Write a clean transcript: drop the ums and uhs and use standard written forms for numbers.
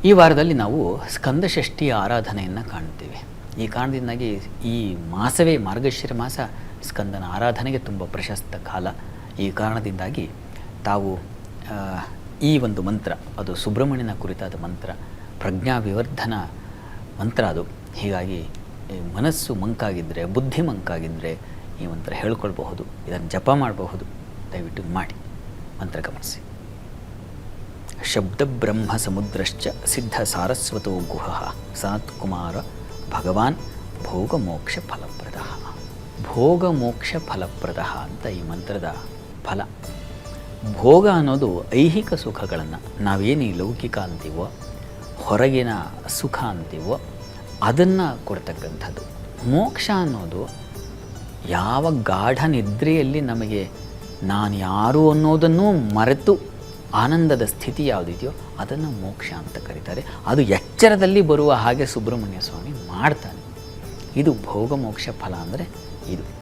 ಈ ವಾರದಲ್ಲಿ ನಾವು ಸ್ಕಂದಷಷ್ಠಿಯ ಆರಾಧನೆಯನ್ನು ಕಾಣ್ತೀವಿ. ಈ ಕಾರಣದಿಂದಾಗಿ ಈ ಮಾಸವೇ ಮಾರ್ಗಶಿರ ಮಾಸ ಸ್ಕಂದನ ಆರಾಧನೆಗೆ ತುಂಬ ಪ್ರಶಸ್ತ ಕಾಲ. ಈ ಕಾರಣದಿಂದಾಗಿ ತಾವು ಈ ಒಂದು ಮಂತ್ರ, ಅದು ಸುಬ್ರಹ್ಮಣ್ಯನ ಕುರಿತಾದ ಮಂತ್ರ, ಪ್ರಜ್ಞಾ ವಿವರ್ಧನ ಮಂತ್ರ ಅದು. ಹೀಗಾಗಿ ಮನಸ್ಸು ಮಂಕಾಗಿದ್ದರೆ, ಬುದ್ಧಿ ಮಂಕಾಗಿದ್ದರೆ ಈ ಮಂತ್ರ ಹೇಳ್ಕೊಳ್ಬಹುದು, ಇದನ್ನು ಜಪ ಮಾಡಬಹುದು. ದಯವಿಟ್ಟು ಮಾಡಿ ಮಂತ್ರ ಗಮನಿಸಿ. ಶಬ್ದ ಬ್ರಹ್ಮ ಸಮುದ್ರಶ್ಚ ಸಿದ್ಧ ಸಾರಸ್ವತೋ ಗುಹಃ ಸನತ್ ಕುಮಾರ ಭಗವಾನ್ ಭೋಗ ಮೋಕ್ಷ ಫಲಪ್ರದ. ಭೋಗ ಮೋಕ್ಷ ಫಲಪ್ರದ ಅಂತ ಈ ಮಂತ್ರದ ಫಲ. ಭೋಗ ಅನ್ನೋದು ಐಹಿಕ ಸುಖಗಳನ್ನು, ನಾವೇನು ಈ ಲೌಕಿಕ ಅಂತೀವೋ, ಹೊರಗಿನ ಸುಖ ಅಂತೀವೋ ಅದನ್ನು ಕೊಡ್ತಕ್ಕಂಥದ್ದು. ಮೋಕ್ಷ ಅನ್ನೋದು ಯಾವ ಗಾಢ ನಿದ್ರೆಯಲ್ಲಿ ನಮಗೆ ನಾನು ಯಾರು ಅನ್ನೋದನ್ನು ಮರೆತು ಆನಂದದ ಸ್ಥಿತಿ ಯಾವುದಿದೆಯೋ ಅದನ್ನು ಮೋಕ್ಷ ಅಂತ ಕರೀತಾರೆ. ಅದು ಎಚ್ಚರದಲ್ಲಿ ಬರುವ ಹಾಗೆ ಸುಬ್ರಹ್ಮಣ್ಯ ಸ್ವಾಮಿ ಮಾಡ್ತಾನೆ. ಇದು ಭೋಗ ಮೋಕ್ಷ ಫಲ ಅಂದರೆ ಇದು.